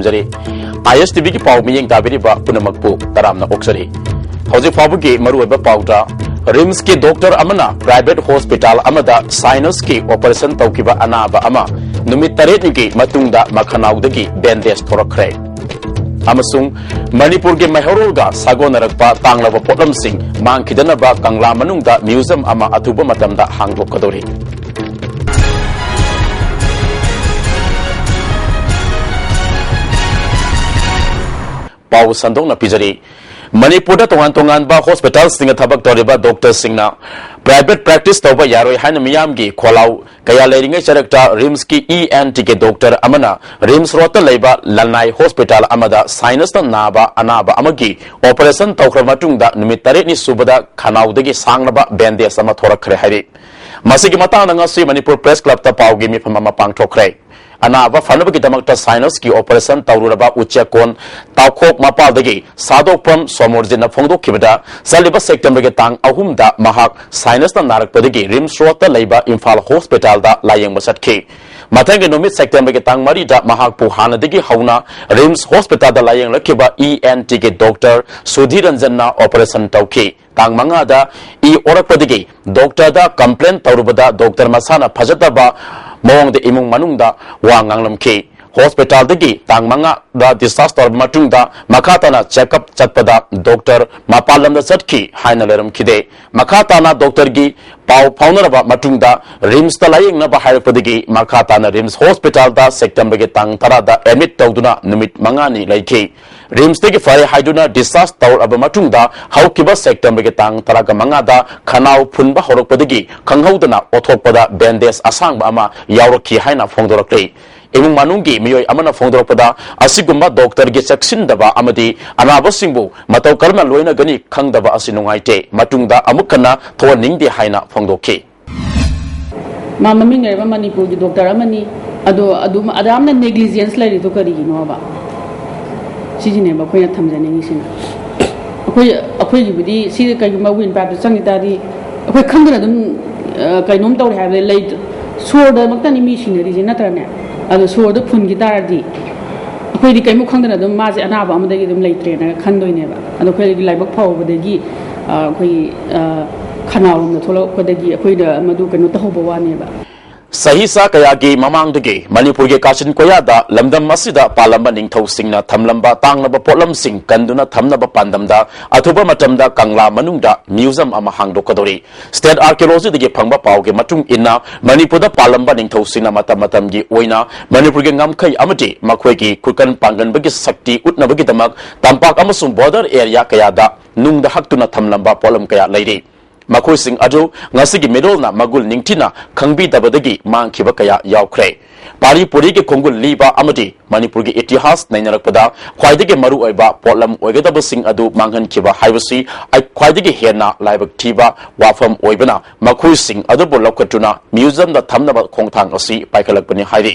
थमजरी ISTV की पाव मियेंग ताबिरिबा पुनमकपु तरामना ओक्सरी हौजिक फाबुगी मरुअबा पाउदा RIMS की doctor अमना private hospital अमदा sinus की ऑपरेशन तौकिबा अनाबा अमा नुमित तरेतनिगी मतुंगदा मखनाउदगी बैंडेज थोरखरे अमसुंग मणिपुर के महरोलगा सागोनरकपा तांगलाबा पोटलमसिंग मांगखिदनबा कंगला मनुंगदा म्यूजियम अमा अथुबा मतमदा हांगदोकदोरी पाव संदोंगना पिजरी मणिपुर तोंगान तोंगान बा हॉस्पिटल सिंग थबक तोरिबा डॉक्टर सिंगना प्राइवेट प्रैक्टिस तौबा यारोय हाइन मियाम की खोलाव कया लेरिंगे चरकता रिम्स की ENT के डॉक्टर अमना रिम्स रोत लेबा लनाई हॉस्पिटल अमदा साइनस नाबा अनाबा अमगी ऑपरेशन तौखर मतुंगदा नुमित तरेनि सुबदा खनाउदगी सांगनबा बैंडेज अमा थोरखरे हारि मसिगी मतांगना ngasi मणिपुर प्रेस क्लब ता पावगी मिफम अमा पांगथोखरे अनाबा फनबगीदमक्ता साइनस की ऑपरेशन तौरुरबा उच्चकोन ताउखोक मपालदगी सादोकफम सोमोरजिना फोंदोखिबदा सलिबा सेप्टेम्बर तांग अहुमदा महाक साइनस नारकपदगी रिम्स रोड लेबा इम्फाल हॉस्पिटल दा लायंग बसटखि मथंग नुमित सेप्टेम्बर तांग मरीदा महाकपु हानदगी हौना रिम्स हॉस्पिटल दा लायंग लखिबा ENT के डॉक्टर सुधीर रंजन ऑपरेशन तौखि तांग मंगादा ई ओरकपदगी डॉक्टर दा कंप्लेन तौरुबदा डॉक्टर मसाना फजतबा मोंग दे इमुंग मनुंगदा वांगांगलमखि हॉस्पिटल दगी तांग मंगा दा डिस्चार्ज तौर मतुंगदा मखाताना चेकअप चतपदा डॉक्टर मपालमदा चटखि हाइना लेरमखिदे मखाताना डॉक्टर की पाव फाउनरबा मतुंगदा रिम्स ता लायंगनबा हायरपदगी मखाताना रिम्स हॉस्पिटल दा सेप्टेम्बर के तांग तरादा एडमिट तौदुना नुमित मंगानी लैखि रिम्स तगी फरे हाइदुना डिस्चार्ज तौर अब मतुंगदा हौकिबा सेप्टेम्बर के तांग तरागा मंगादा खनाव फुनबा हौरकपदगी खंगहौदना ओथोकपदा बैंडेज असांगबा अमा यावरखि हाइना फोंदोरक्ले इमुंग मनुंगी मियोय अमना फोंदोरपदा असिगुम्बा डॉक्टर गे चक्सिनदबा अमदी अनाबसिंगबु मतौ करना लोइना गनी खंगदबा असि नुंगाइते मतुंगदा अमुकना थोनिंगदे हाइना फोंदोखे मा ममिंग रेबा मणिपुर की डॉक्टर अमनी अदामना नेग्लिजेंस लाइरि तो करिगिनोबा सिजिनेबा खोया थमजनेंगी सिना अखोय गिबुदी सि कयुमा विन पाप संगितादी अखोय खंगना दम कयनोम तौर हाबले लैत सोरदा मक्तानी मी सिनरिजे नत्रने अदो सोरदा फुनगी तारदी अखोयदी कयमु खंगना दम माजे अनाबा अमदगी दम लैत्रेना खंदोइनेबा अदो खोयदी लाइबक फावबदगी अखोय खनावंग थोलकपदगी अखोयदा मदु कनो तहोबा वानेबा सही सा कया की ममांगदगी मणिपुर के काचिन कोयादा लमदम मसिदा पालंबा निंगथौ सिंगना थमलंबा तांगनबा पोटलम सिंग कंदुना थमनबा पांदमदा अथुबा मतमदा कंगला मनुंगदा म्यूजियम अमा हांगदोकदोरी स्टेट आर्कियोलॉजी दगी फंगबा पावगे मतुंग इन्ना मणिपुरदा पालंबा निंगथौ सिंगना मतमगी ओइना मणिपुर के ngamkhai amati makhoi की खुकन पांगनबगी शक्ति उतनबगी दमक तंपाक अमसुंग बॉर्डर एरिया कयादा नुंगदा हक्तुना थमलंबा पोलम कया लैरे मखोई सिंह अदु ngasi मिडोलना मगुल निंगथिना खंगबी दबदगी मांगखिबा कया यावख्रे पारी पुरी के खोंगुल लीबा अमदी मणिपुर के इतिहास नैनरकपदा ख्वाइदगे मरु ओइबा पोलम ओइगदब सिंह अदु मांगहनखिबा हाइबसी आई ख्वाइदगे हेना लाइबक थीबा वाफम ओइबना मखोई सिंह अदुबो लौकटुना म्यूजियम दा थमनबा खोंगथांग असि पाइखलकपनि हाइरि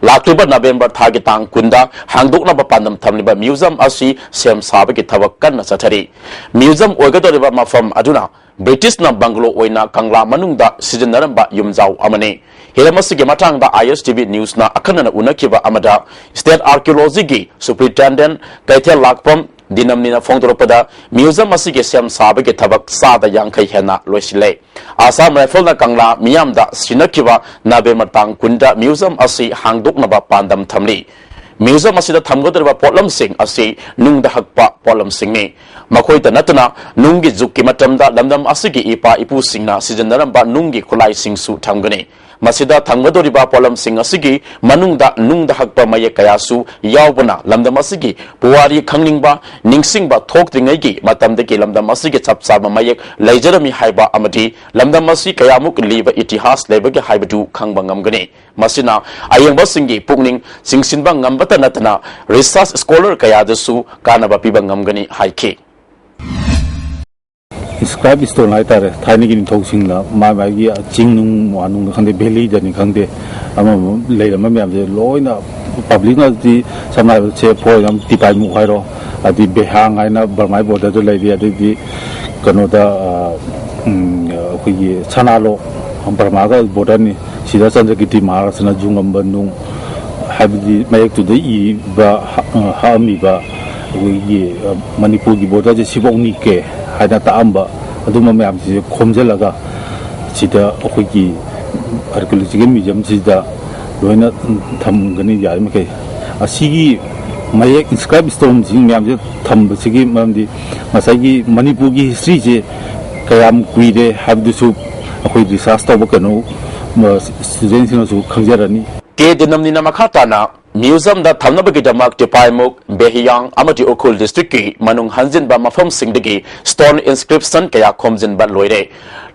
लाक्टोबर नवेंबर थागे तांग कुंदा हांगदोकनबा पांदम थमलिबा म्यूजियम असि सेम साबगे थबक कन्ना चथरि म्यूजियम ओइगदरिबा मफम अदुना ब्रिटिश ना बंगलो ओइना कंगला मनुंगदा सिजनरंबा युमजाव अमने हिरमसिगे मटांगदा ISTV न्यूज ना अखनना उनखिबा अमदा स्टेट आर्कियोलॉजी की सुपरिटेंडेंट कैथेल लाकपम दिनमनिना फोंदोरपदा म्यूजियम असिगे सेम साबगे थबक सादा यांखै हेना लोइसिले आसाम राइफलना कंगला मियामदा सिनखिबा नवेंबर तांग कुंदा म्यूजियम असि हांगदोकनबा पांदम थमली म्यूजियम असिदा थमगदरबा पोटलम सिंग असि नुंगदा हकपा पोटलम सिंगने मखोइता नतना नुंगी जुक्की मतमदा लमदम असिगी इपा इपु सिंगना सिजनरंबा नुंगी खुलाई सिंगसु थमगने मसिदा थंगदोरिबा पोलम सिंग असिगी मनुंगदा नुंगदा हकपा मये कयासु यावबना लमदम असिगी पुवारी खंगनिंगबा निंगसिंगबा थोक्त्रिंगैगी मतमदगी लमदम असिगी चपसाबा मयेक लैजरमी हाइबा अमदी लमदम असि कयामुक लीबा इतिहास लेबगे हाइबदु खंगबा ngamgane मसिना आयंगबा सिंगी पुगनिंग सिंगसिनबा ngambata natana research scholar kayadasu kanaba piba ngamgani haike scribe stone हाइतारे थाइनिगी निथौसिंगना मागी चिंगनुंग वानुंग खंदे भेली जनि खंदे अमा लेरम म्यामजे लोइना पब्लिकना दि समाय से फोयम तिपाइ मु हाइरो अदि बेहांग हाइना बरमाइ बॉर्डर जो लेदि अदि कनोदा अखोगी सनालो बर्मागा बॉर्डर नि सिदा चंद्रगिति महाराष्ट्रना जुंगम बनुंग हाबदी मयक तुद इबा हामिबा वी मणिपुर की बोर्डर जे सिबोंगनी के हाइना तांबा अदुम मैम से खोमजलगा सिदा अखोगी आर्कियोलॉजिकल म्यूजियम सिदा लोइना थमगनी यार मके असिगी मयक इंस्क्राइब स्टोन जिंग मैम से थमबसिगी ममदी मसागी मणिपुर की हिस्ट्री से कयाम कुइरे हाबदुसु अखोई रिसर्च तौब कनो स्टूडेंट्स सिंगसु खंजरनी के दिनमनिना मखाताना म्यूजियम दा थमनबगिदमक टिपाइमुक बेहियांग अमति उखुल डिस्ट्रिक्ट की मनुंग हंजिनबा मफम सिंगदगी स्टोन इंस्क्रिप्शन कया खोमजिनबा लोइरे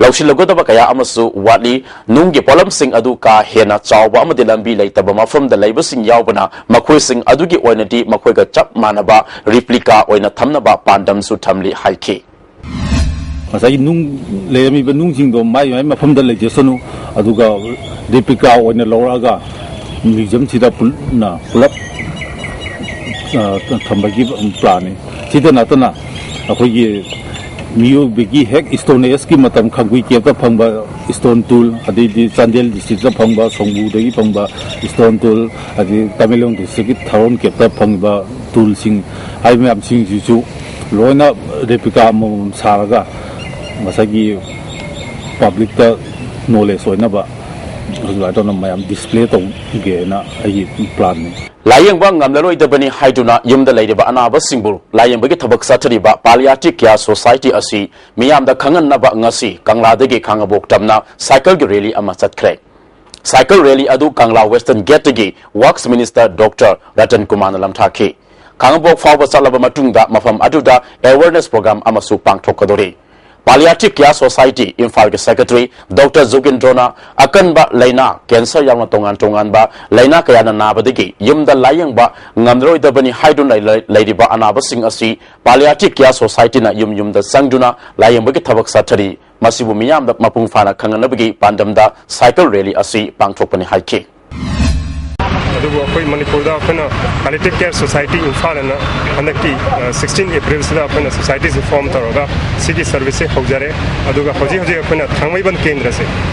लौसिलगोदबा कया अमसु वाली नुंगी पोलम सिंग अदु का हेना चावबा अमदि लंबी लेतबा मफम दा लेबसिंग यावबना मखोय सिंग अदुगी ओइनदि मखोयगा चप मानबा रिप्लिका ओइना थमनबा पांडम सु थमली हाइखि मसाई नुंग लेमी बनुंग सिंग दो माई माई मफम दा लेजेसनु अदुगा रिप्लिका ओइना लौरागा म्यूजियम सिदा पुलना पुलप थम्बगी प्लान है सिदा नतना अखोई मियो बिगी हेक स्टोनेस की मतम खंगुई केता फंगबा स्टोन टूल अदि चांदेल डिस्ट्रिक्ट दा फंगबा सोंगबु दगी फंगबा स्टोन टूल अदि तमिलोंग डिस्ट्रिक्ट थारोन केता फंगबा टूल सिंग हाइ मैम सिंग जिसु लोना रेप्लिका मम सारगा मसागी पब्लिक दा नॉलेज होइनाबा मैम डिस्प्ले तौगेना प्लान लायंग ngamlaroidabani haiduna yumda leiriba anaba singbu layang thabak sathriba palliative care society asi miyamda khanganaba ngasi kangladagi khangabok tamna cycle rally ama chatkre cycle rally adu kangla western gate gi works minister dr ratan kumar lamthaki khangabok fawba chalaba matungda mafam aduda awareness program amasu pangthokadori Palliative Care Society Imphal Secretary Dr. Zugindrona Akanba Laina Cancer Yang Tongan Ba Laina Kayana Nabadigi Yumda Layang Ba Ngamroi the Bani Haidun Lady Ba Anaba Sing Asi Palliative Care Society Na Yum the Sangduna Layang Bagi Tabak Satari Masibu Miyam the Mapung Fana Kanganabagi Pandamda Cycle Rally Asi Pangtopani Haiki Manipur Palliative Care Society Imphal and 16 April societies form Toroga city service Hojare Aduga Hoji Thangaiban Kendra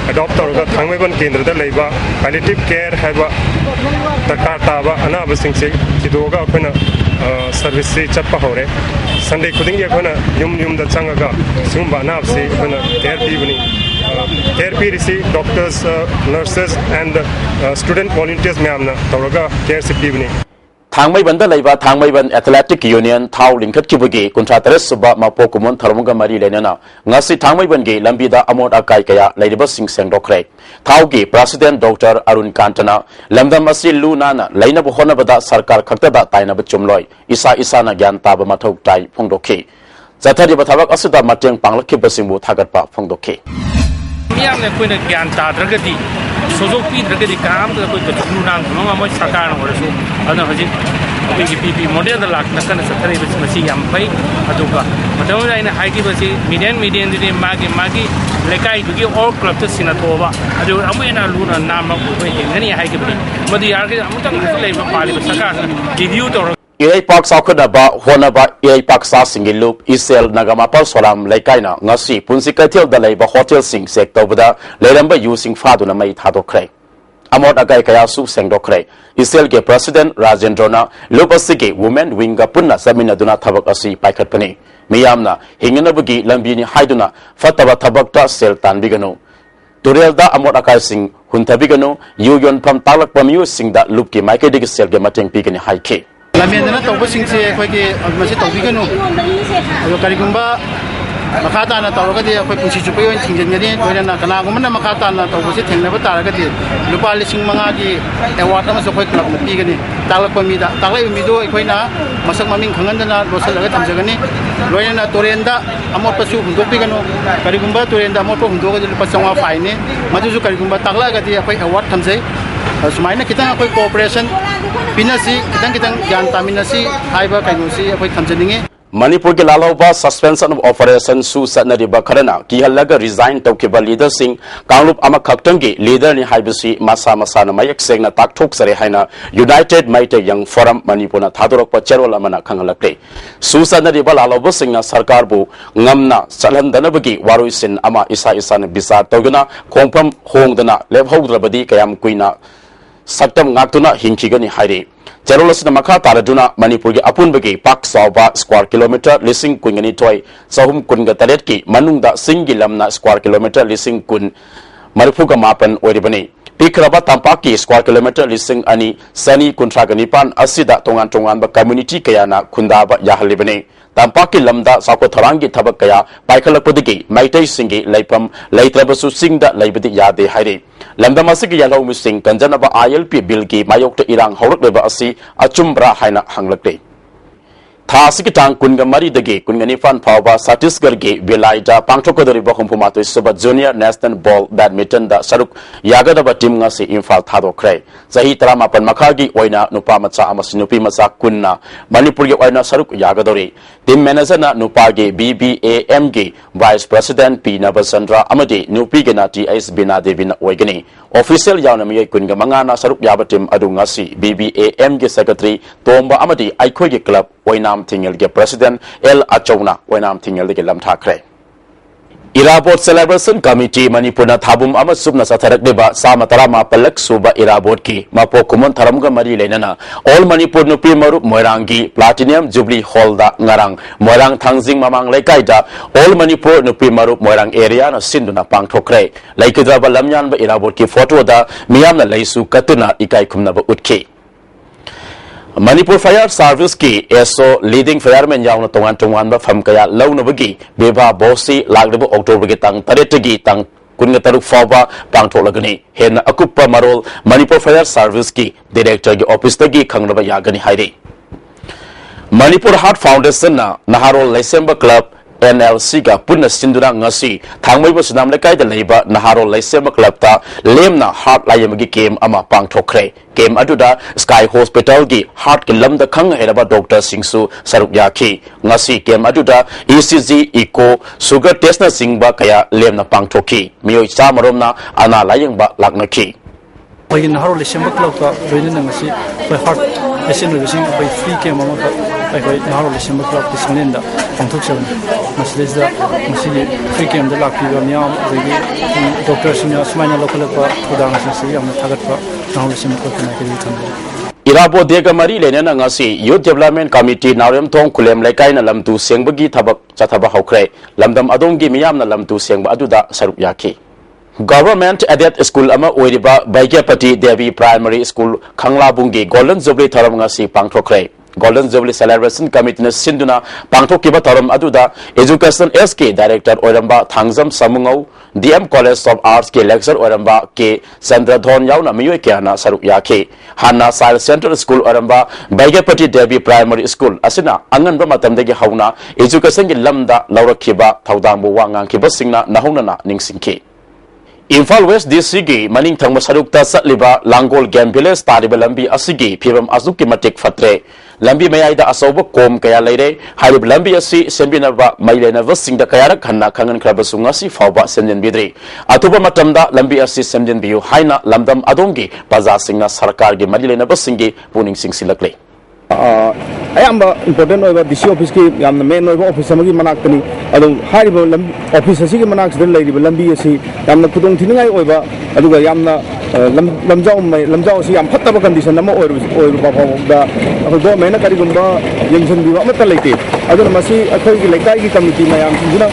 adopt Toroga Thangaiban Kendra the Leba Palliative Care have Takataba Anaba Sing Chidoga service Chapa Hore Sunday Kuding Yum the Changaga Sumba Napsi therapy evening therapy receive doctors nurses and student volunteers मैमना तौरगा care sick evening Thangmai banda laiba Thangmai ban Athletic Union thau lingkat kibagi kontratares suba mapo kumon tharmunga mari lenana ngasi Thangmai ban ge lambida amot akai kaya laiba sing sengdokre thau ge president Dr. Arun Kantana lamdam asi luna na laina bo hona bada sarkar khakta da taina ba chumloi isa na gyan ta ba mathau tai phongdokhe zathari ba thabak asuda mateng panglakhi basimbu thagatpa phongdokhe मियाम ने कोई ने ज्ञान ताद्रगति सोजोपी द्रगति काम तो कोई कचुनु नाम नोंगा मोय सरकार हो रसो अन हजि कोई पीपी मॉडल द लाख नसन सथरे बस मसी याम पई अदुका मतलब आइना हाइकी बसी मीडियन दि मागी लेकाई दुगी और क्लब तो सिना तोबा अदु अमुना लुना नाम को हेंगनी हाइकी बि मदि यार के अमुतंग लेबा पाली सरकार रिव्यू तो Iai Park Saukadaba, Honaba, Iai Park Sasing Loop, Isel Nagamapal Solam, Lekaina, Nasi, Punsikatil, the Labor Hotel Sing sector with the Leramba using Faduna May Hadokre. Amot Agai Kayasu Sengdokre, Isel ge President Rajendrona, Lopasigi, Women Winga Puna, Samina Duna Tabakasi, Paikapani, Miyamna, Hinganabagi, Lambini Haiduna, Fataba Tabakta, Sel Tanbigano. Turelda Amot Akai Sing, Huntabigano, Yuyon Pam Talak Pamu Sing that Lupki, Mike Dig Selga Mating Pigani High Lamena tawbasing se akhoi masi tawbiganu alo karigumba makata na tawragadi akhoi punsi chupai oin thingjani toina kana gumna makata na tawbasi thengnaba taragadi lupa lising manga gi award ama sokoi club na pigani talakpa mida talai mido akhoi masak maming khangandana losalaga thamjagani loina torenda amot pasu hundopiganu karigumba torenda amot hundoga lupa sangwa fine madusu karigumba taglagadi akhoi award thamjai Sumaina kita akhoi cooperation pinasi kita gyan taminasi haiba kainosi akhoi thamjaninge Manipur ke lalauba suspension of operation su satnariba kharana ki halaga resign tawkiba leader sing kanglup ama khaktangi leader ni haibasi masa na mayak sengna takthok sare haina United Maite Young Forum Manipur na thadorokpa cherol amana khangalakte su satnariba lalauba singna sarkar bu ngamna salhandanabagi waruisin ama isa na bisa tawgana khongpam hongdana lebhaudrabadi kayam kuina saktam ngaktuna hingkigani haire Cherolasna makha taraduna Manipur gi apunbagi pak sawba square kilometer lising kungani toy sahum kunga taret ki manungda singi lamna square kilometer lising kun marifuga mapan oiribani Pikraba tampaki square kilometer lising ani sani kuntragani pan asida tongan ba community kayana kundaba yahalibani tampaki lamda sako tharangi thabak kaya paikalapodigi maitai singi laipam laitrabasu singda laibadi yade haire lamda masigi yalau mising kanjanaba ILP bill ki mayokta irang haurak asi achumbra haina hanglakte Thasiki tang kunga mari dagi kunga nifan phawba Satisgarh ge Vilaida pangthokodori bahumpumato suba junior national ball badminton da saruk yagadaba team nga si Imphal thadokre sahi taramapan makhagi oina nupa macha amasi nupi macha kunna Manipur ge oina saruk yagadori team manager na nupa ge BBAM ge vice president P Nabasandra amadi nupi ge na TS Bina Devina oigani official yauna mi kunga mangana saruk yaba team adu nga si BBAM ge secretary Tomba amadi aikhoi ge club Wainam Tingle ge President L Achona Wainam Tingle ge lam thakre Irabot Celebration Committee Manipurna thabum ama subna satharak deba samatara ma palak suba Irabot ki mapo kumon tharamga mari lenana All Manipur nupi marup Moirangi Platinum Jubilee Hall da ngarang Moirang Thangjing mamang lekai da All Manipur nupi marup Moirang area na sinduna pangthokre laikidra lamyan ba Irabot ki photo da miyam na laisu katuna ikai khumna ba utki Manipur Fire Service ki ESO leading fireman yauna tongan ba fam kaya launa bagi beba bosi lagdeba October gi tang taretagi tang kunga taruk fawba pangtholagani hena akuppa marol Manipur Fire Service ki director gi office tagi khangraba yagani haire Manipur Heart Foundation na Naharol Laisemba Club NLC ga punna sindura ngasi thangmai ba sunam lekai da leiba Naharol Laisemba Club ta lemna heart layamagi game ama pangthokre game aduda Sky Hospital gi heart ki lamda khang heraba doctor singsu saruk yakhi ngasi game aduda ECG echo sugar test na singba kaya lemna pangthokhi miyoi chamaromna ana layangba laknakhi Pagin Naharol Laisemba Club ka join ngasi heart patient receiving by free game ama by Naharol Laisemba Club ki sonenda pangthokse Masleza masih free game da lakhi ba miyam regi doctor singya smaina local pa udang sasi am thagat pa Naharol Laisemba Club na kiri thambe Irabo dega mari lenena ngasi Youth Development Committee Narem Thong Kulem Laikai na lamtu sengbagi thabak chathaba hokre lamdam adonggi miyam na lamtu sengba aduda saruk yakhi Government Adet School ama oiriba Baigapati Devi Primary School Khanglabungi Golden Jubilee Tharam ngasi pangthokre Golden Jubilee Celebration Committee na sinduna pangthokiba tharam aduda Education SK Director Oiramba Thangjam Samungau DM College of Arts ke lecturer Oiramba ke Sandradhon yauna miyoi kyana saruk yakhe Hanna Science Center School Oiramba Baigapati Devi Primary School asina anganba matamdagi hauna education gi lamda laurakhiba thaudangbu wangangkhiba singna nahunana ningsingkhi Imphal West DC maning thangma sarukta satliba Langol Game Village tariba lambi asigi phibam azuki matik fatre lambi mayaida asoba kom kaya leire harib lambi asi sembinaba mailena wasingda kayarak hanna khangan khraba sungasi fawba semjen bidri atuba matamda lambi asi semjen biu haina lamdam adongi baza singna sarkar gi mailena wasingi puning sing silakle ayamba important oiba DC office ki yamna main oiba office amagi manaktani adu hariba office asigi manak sidal leiriba lambi asi yamna khudong thiningai oiba aduga yamna lamjau si yam phattaba condition ama oiba da government na karigumba yengsan biwa amata leite aduna masi akhoi gi lekai gi committee mayam sinjina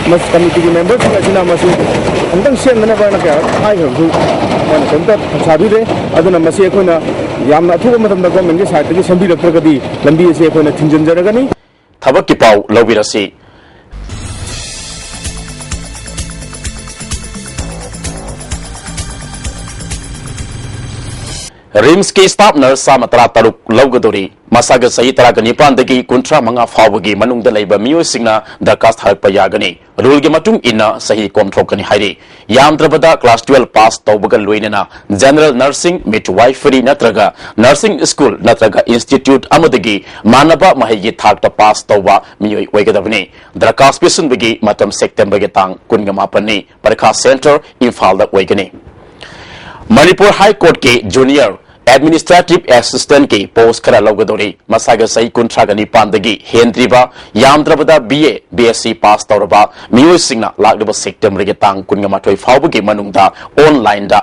mas committee gi members asina masi andang sen na ba na ka hai hu mana senta sabire aduna masi akhona yamna thuba matamda government gi side gi sambi rakragadi lambi ase akhona thinjanjaragani thabak ki pau lobirasi Rims ki staff nurse samatara taruk laugadori masaga sahi taraga nipan dagi kuntra manga fawagi manungda leiba miyoi singna darkast harakpa yagani rule gi matung ina sahi komthrokani hairi yamdrabada class 12 pass tawbaga loinena general nursing midwifery natraga nursing school natraga institute amadagi manaba mahigi thakta pass tawba miyoi oigadabani darkast pesun bagi matam september ge tang kunga mapani parakha center Imphal da oigani Manipur High Court ke junior administrative assistant ke post khara laugadori masaga sai kuntraga ni pandagi hendriba yamdrabada BA BSc pass tawraba miyoi singna lagdaba september ge tang kunga mathoi fawbagi manungda online da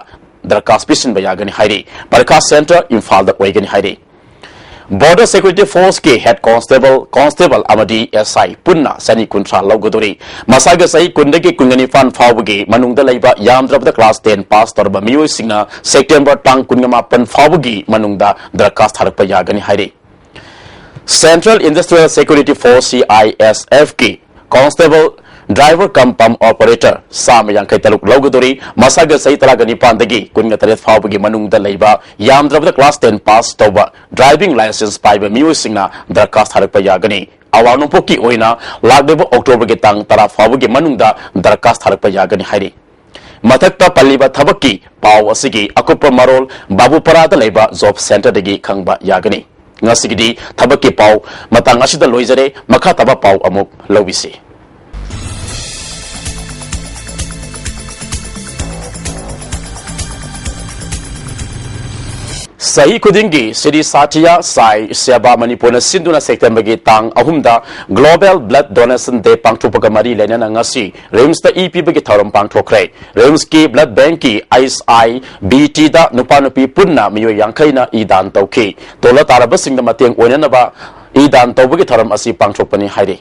दरखास्त पिसिनबा यागनि हाइरे परखा centre Imphal दा ओइगनि हाइरे Border Security Force के Head Constable Amadi SI पुन्ना Sunny कुंट्रा लौगदोरी मसागा सही कुंडे के कुंगनी फान फावगे मनुंगदा लैबा यामद्रबदा class 10 पास तोरबा मियोय सिंगना September टांग कुंगमा पन फावगे मनुंगदा दरखास्त थारकपा यागनि हाइरे Central Industrial Security Force CISF के Constable Driver कम पंप ऑपरेटर साम यांखै तलुक लौगदोरी मसागा सही तलागनि पांदगी कुंगा तरेत फावगे मनुंगदा लैबा यामद्रबदा क्लास 10 पास तोबा ड्राइविंग लाइसेंस पाइबा मियोय सिंगना दरखास्त थारकपा यागनि अवानुपोकी ओइना लागदेबा अक्टोबर के तांग तरा फावगे मनुंगदा दरखास्त थारकपा यागनि हाइरे मथक्ता पल्लीबा थबक्की पाव असिगी अकुप्पा मरोल बाबूपरादा लैबा जॉब सेंटर दगी खंगबा यागनि ngasigiди थबक्की पाव मतंग असिदा लोइजरे मखा तबा पाव अमुक लौबिसी सही खुदिंगी सिरी साथिया साई सेबा मणिपुर सिंधुना सेक्टेम्बर की तांग अहुमदा ग्लोबल ब्लड डोनेशन डे पांगथोपगा मरी लेना ngasi रिम्स दा ईपीबा की थौरम पांगथोखरे रिम्स की ब्लड बैंक की ISTV दा नुपा नुपी पुन्ना मियो यांखैना ईदान तौखी तोला तारबा सिंग दा मतेंग ओइननबा ईदान तौबगी थौरम असि पांगथोपनी हाइरे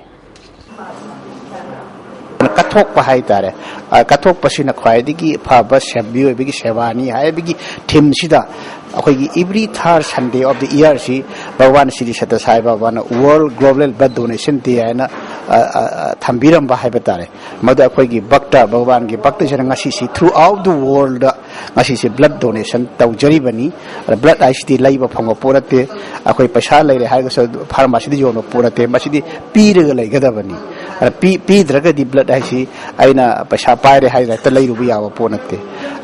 कथोक है तारे कथोक पसीना ख्वाइदिगी फाबा सेबियोबिगी सेवानी हाइबिगी थीम सिदा अखोगी every third Sunday of the year सी भगवान श्री सत्य साई बाबा ना world global blood donation day है थंबीरम बा हाइबा तारे मद अखोगी भक्त भगवान की भक्त जन ngasi सी throughout the world ngasi सी ब्लड डोनेशन तौजरी बनी ब्लड आईसीटी लाइबा फंगो पोरते अखोई पैसा लेरे हाइगसो फार्मेसी दि जोनो पोरते मसिदि पीरग लेगदबनी पीद्रगदि ब्लड हाइसी आइना पैसा पाइरे हाइरा त लैरुबु याव पोनते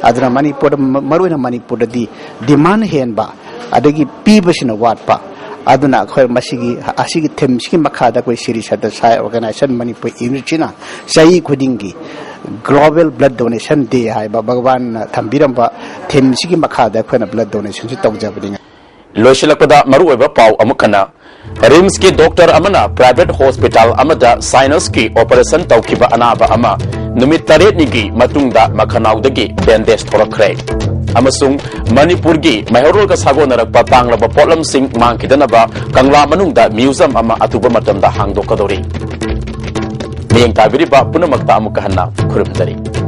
अदना मणिपुर मरुना मणिपुर दि डिमांड हेनबा अदगी पीबसिना वाटपा अदुना खय मसिगी असिगी थेमसिगी मखादा कोई सिरी सद साय ऑर्गेनाइजेशन मणिपुर यूनिटिना सही खुदिंगी ग्लोबल ब्लड डोनेशन डे हाय भगवान थंबीरंबा थेमसिगी मखादा खयना ब्लड डोनेशन से तौजबदिंग लोइसलकदा मरुओइबा पाव अमुकना रिम्स की डॉक्टर अमना प्राइवेट हॉस्पिटल अमदा साइनस की ऑपरेशन तौखिबा अनाबा अमा नुमित तरेतनिगी मतुंगदा मखनाउदगी बैंडेज थोरखरे अमसुंग मणिपुर की महरोल का सागोनरकपा तांगलबा पोटलम सिंह मांगखिदनबा कंगला मनुंगदा म्यूजियम अमा अतुबा मतमदा हांगदोकदोरी मियंग ताबिरिबा पुनमक्ता अमुक हन्ना खुरुमदरी